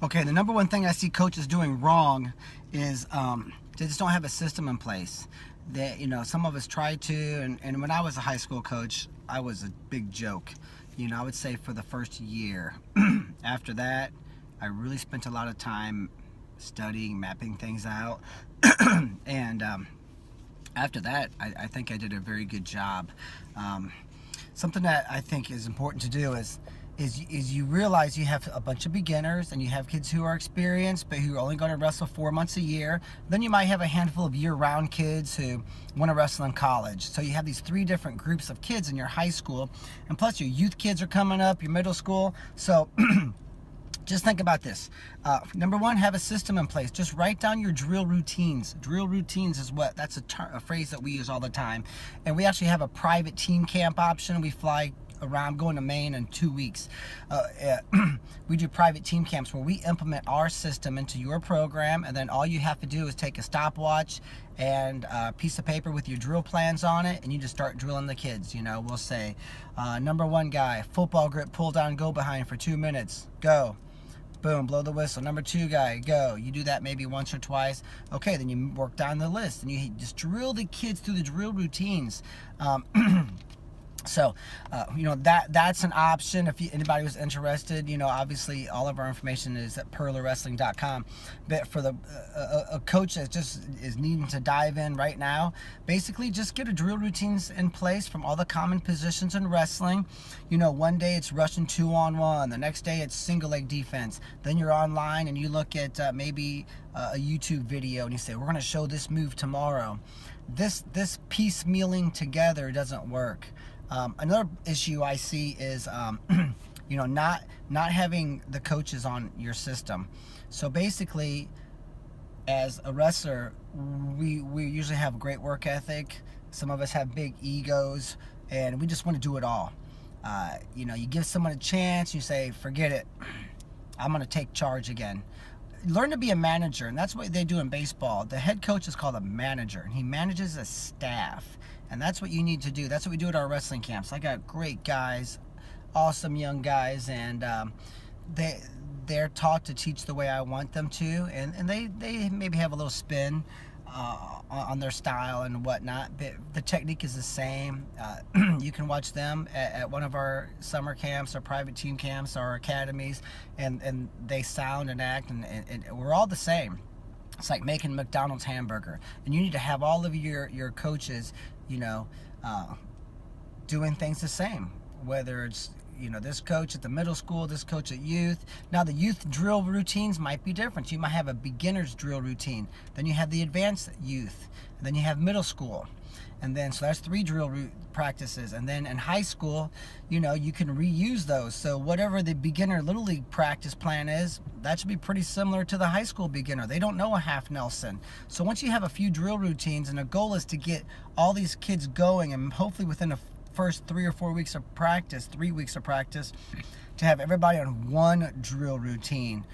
Okay, the number one thing I see coaches doing wrong is they just don't have a system in place. Some of us try to, and when I was a high school coach, I was a big joke. I would say for the first year. After that, I really spent a lot of time studying, mapping things out, and after that, I think I did a very good job. Something that I think is important to do is you realize you have a bunch of beginners and you have kids who are experienced but who are only going to wrestle 4 months a year. Then you might have a handful of year-round kids who want to wrestle in college. So you have these 3 different groups of kids in your high school, and plus your youth kids are coming up, your middle school. So just think about this. Number one, have a system in place. Just write down your drill routines. Drill routines is that's a phrase that we use all the time. And we actually have a private team camp option. We fly around, going to Maine in 2 weeks. We do private team camps where we implement our system into your program, and then all you have to do is take a stopwatch and a piece of paper with your drill plans on it, and you just start drilling the kids. We'll say, number 1 guy, football grip, pull down, go behind for 2 minutes, go. Boom, blow the whistle. Number 2 guy, go. You do that maybe once or twice. Okay, then you work down the list, and you just drill the kids through the drill routines. So, that's an option if anybody was interested. Obviously all of our information is at purlerwrestling.com. But for a coach that just is needing to dive in right now, basically just get a drill routines in place from all the common positions in wrestling. One day it's Russian 2-on-1. The next day it's single leg defense. Then you're online and you look at maybe a YouTube video and you say, we're going to show this move tomorrow. This piecemealing together doesn't work. Another issue I see is, not having the coaches on your system. So basically, as a wrestler, we usually have a great work ethic. Some of us have big egos, and we just want to do it all. You give someone a chance, you say, forget it, I'm going to take charge again. Learn to be a manager, and that's what they do in baseball. The head coach is called a manager, and he manages a staff. And that's what you need to do. That's what we do at our wrestling camps. I got great guys, awesome young guys, and they're taught to teach the way I want them to, and they maybe have a little spin on their style and whatnot, but the technique is the same. You can watch them at one of our summer camps or private team camps or academies, and they sound and act, and we're all the same. It's like making McDonald's hamburger, and you need to have all of your coaches doing things the same, whether it's this coach at the middle school, this coach at youth. Now the youth drill routines might be different. You might have a beginner's drill routine, then you have the advanced youth, and then you have middle school, and then so that's 3 drill practices. And then in high school, you can reuse those. So whatever the beginner little league practice plan is, that should be pretty similar to the high school beginner. They don't know a half Nelson. So once you have a few drill routines, and the goal is to get all these kids going, and hopefully within the first 3 or 4 weeks of practice, 3 weeks of practice, to have everybody on one drill routine,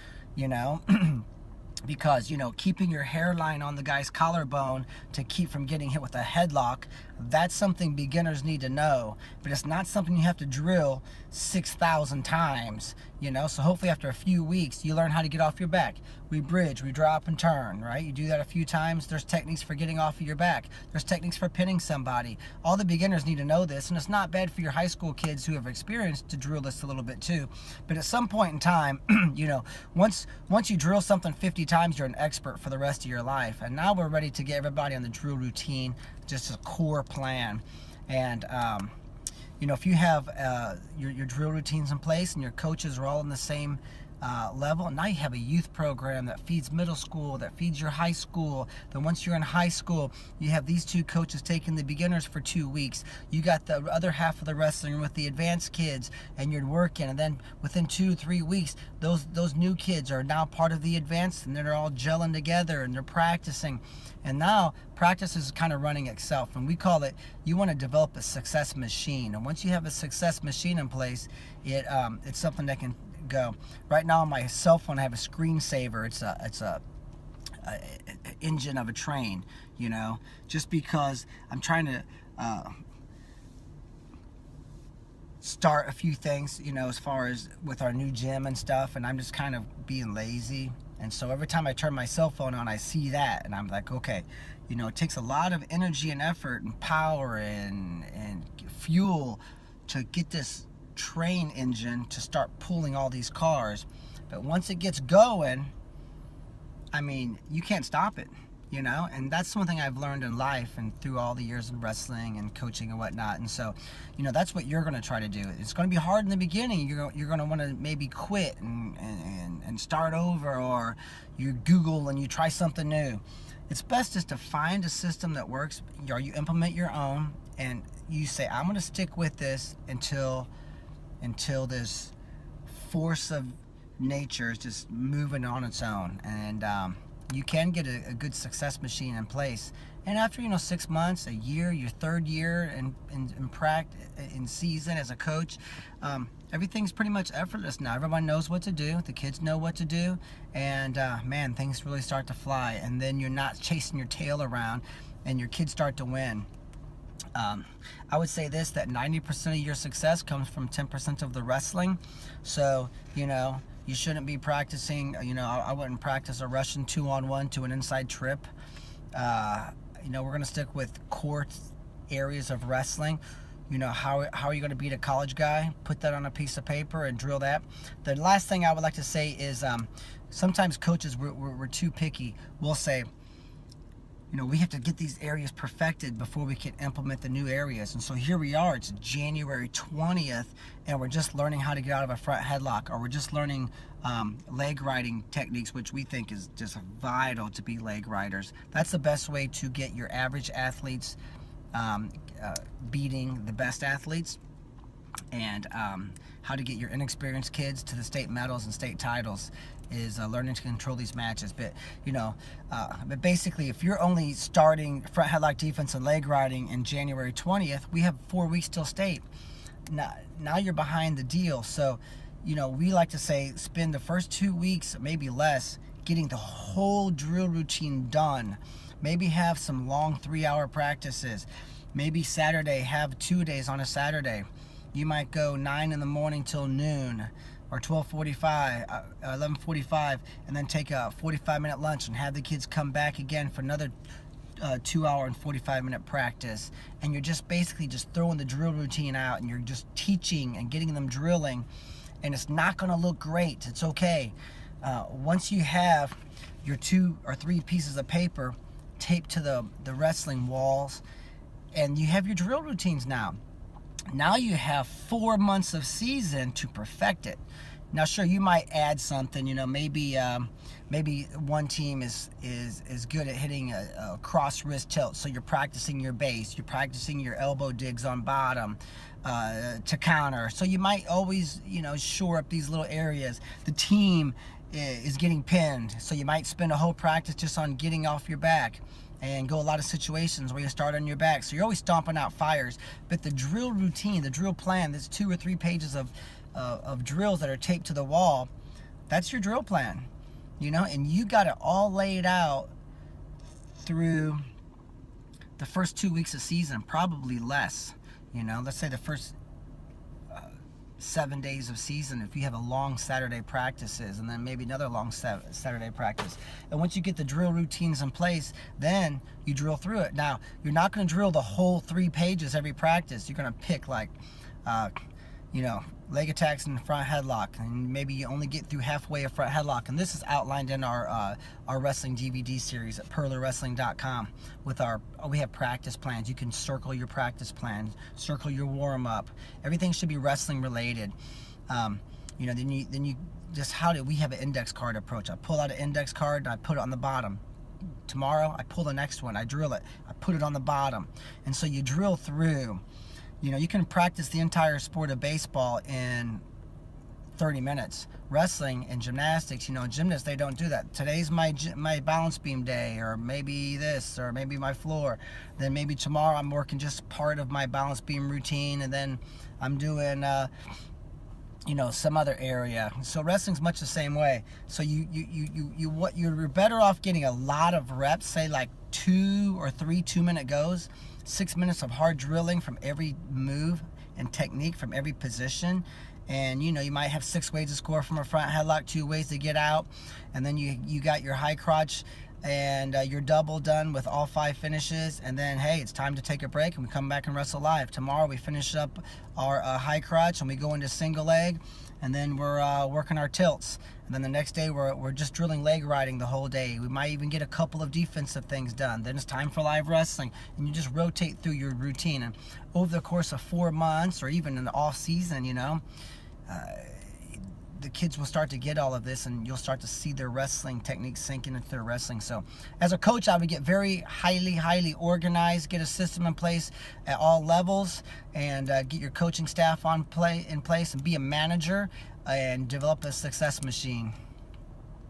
because keeping your hairline on the guy's collarbone to keep from getting hit with a headlock, that's something beginners need to know, but it's not something you have to drill 6,000 times. So hopefully after a few weeks you learn how to get off your back. We bridge, we drop and turn, right? You do that a few times. There's techniques for getting off of your back. There's techniques for pinning somebody. All the beginners need to know this, and it's not bad for your high school kids who have experienced to drill this a little bit too. But at some point in time, once you drill something 50 times, you're an expert for the rest of your life. And now we're ready to get everybody on the drill routine, just a core plan. And if you have your drill routines in place and your coaches are all in the same level, now you have a youth program that feeds middle school, that feeds your high school. Then once you're in high school, you have these 2 coaches taking the beginners for 2 weeks. You got the other half of the wrestling with the advanced kids, and you're working, and then within 2-3 weeks, those new kids are now part of the advanced, and they're all gelling together and they're practicing. And now practice is kind of running itself, and we call it, you want to develop a success machine. And once you have a success machine in place, it's something that can go. Right now on my cell phone I have a screensaver. It's a engine of a train, just because I'm trying to start a few things, as far as with our new gym and stuff, and I'm just kind of being lazy. And so every time I turn my cell phone on, I see that, and I'm like, okay, it takes a lot of energy and effort and power and fuel to get this train engine to start pulling all these cars. But once it gets going, I mean, you can't stop it. And that's one thing I've learned in life and through all the years in wrestling and coaching and whatnot. And so, that's what you're going to try to do. It's going to be hard in the beginning. You're going to want to maybe quit and start over, or you Google and you try something new. It's best just to find a system that works, or you implement your own, and you say, I'm going to stick with this until this force of nature is just moving on its own. And you can get a good success machine in place. And after 6 months, a year, your third year in practice, in season as a coach, everything's pretty much effortless now. Everyone knows what to do. The kids know what to do, and man, things really start to fly. And then you're not chasing your tail around, and your kids start to win. I would say this, that 90% of your success comes from 10% of the wrestling. So, you shouldn't be practicing, I wouldn't practice a Russian 2-on-1 to an inside trip. We're going to stick with core areas of wrestling. How are you going to beat a college guy? Put that on a piece of paper and drill that. The last thing I would like to say is sometimes coaches, we're too picky. We'll say, we have to get these areas perfected before we can implement the new areas. And so here we are, it's January 20th, and we're just learning how to get out of a front headlock, or we're just learning leg riding techniques, which we think is just vital to be leg riders. That's the best way to get your average athletes beating the best athletes, and how to get your inexperienced kids to the state medals and state titles is learning to control these matches. But but basically, if you're only starting front headlock defense and leg riding in January 20th, we have 4 weeks till state. Now you're behind the deal. So we like to say spend the first 2 weeks, maybe less, getting the whole drill routine done. Maybe have some long 3-hour practices. Maybe Saturday, have 2 days on a Saturday. You might go 9 in the morning till noon, or 12:45, 11:45, and then take a 45-minute lunch and have the kids come back again for another 2-hour and 45-minute practice. And you're just basically just throwing the drill routine out, and you're just teaching and getting them drilling. And it's not going to look great. It's okay. Once you have your 2 or 3 pieces of paper taped to the wrestling walls, and you have your drill routines now you have 4 months of season to perfect it. Now, sure, you might add something. Maybe one team is good at hitting a cross wrist tilt, so you're practicing your base, you're practicing your elbow digs on bottom to counter. So you might always shore up these little areas. The team is getting pinned, so you might spend a whole practice just on getting off your back, and go a lot of situations where you start on your back. So you're always stomping out fires. But the drill routine, the drill plan, there's 2 or 3 pages of drills that are taped to the wall. That's your drill plan, and you got it all laid out through the first 2 weeks of season, probably less. Let's say the first 7 days of season, if you have a long Saturday practices, and then maybe another long Saturday practice. And once you get the drill routines in place, then you drill through it. Now, you're not going to drill the whole 3 pages every practice. You're going to pick leg attacks and front headlock, and maybe you only get through halfway of front headlock. And this is outlined in our wrestling DVD series at purlerwrestling.com. We have practice plans. You can circle your practice plans, circle your warm up. Everything should be wrestling related. Then you just we have an index card approach. I pull out an index card and I put it on the bottom. Tomorrow I pull the next one, I drill it, I put it on the bottom. And so you drill through. You can practice the entire sport of baseball in 30 minutes. Wrestling and gymnastics, gymnasts, they don't do that. Today's my balance beam day, or maybe this, or maybe my floor. Then maybe tomorrow I'm working just part of my balance beam routine, and then I'm doing some other area. So wrestling's much the same way. So you're better off getting a lot of reps, say like 2 or 3 2-minute goes, 6 minutes of hard drilling from every move, and technique from every position. And you might have 6 ways to score from a front headlock, 2 ways to get out, and then you got your high crotch and your double done with all 5 finishes. And then, hey, it's time to take a break and we come back and wrestle live. Tomorrow we finish up our high crotch and we go into single leg, and then we're working our tilts. And then the next day we're just drilling leg riding the whole day. We might even get a couple of defensive things done. Then it's time for live wrestling, and you just rotate through your routine. And over the course of 4 months, or even in the off season, the kids will start to get all of this, and you'll start to see their wrestling techniques sinking into their wrestling. So as a coach, I would get very highly organized, get a system in place at all levels, and get your coaching staff in place, and be a manager and develop a success machine.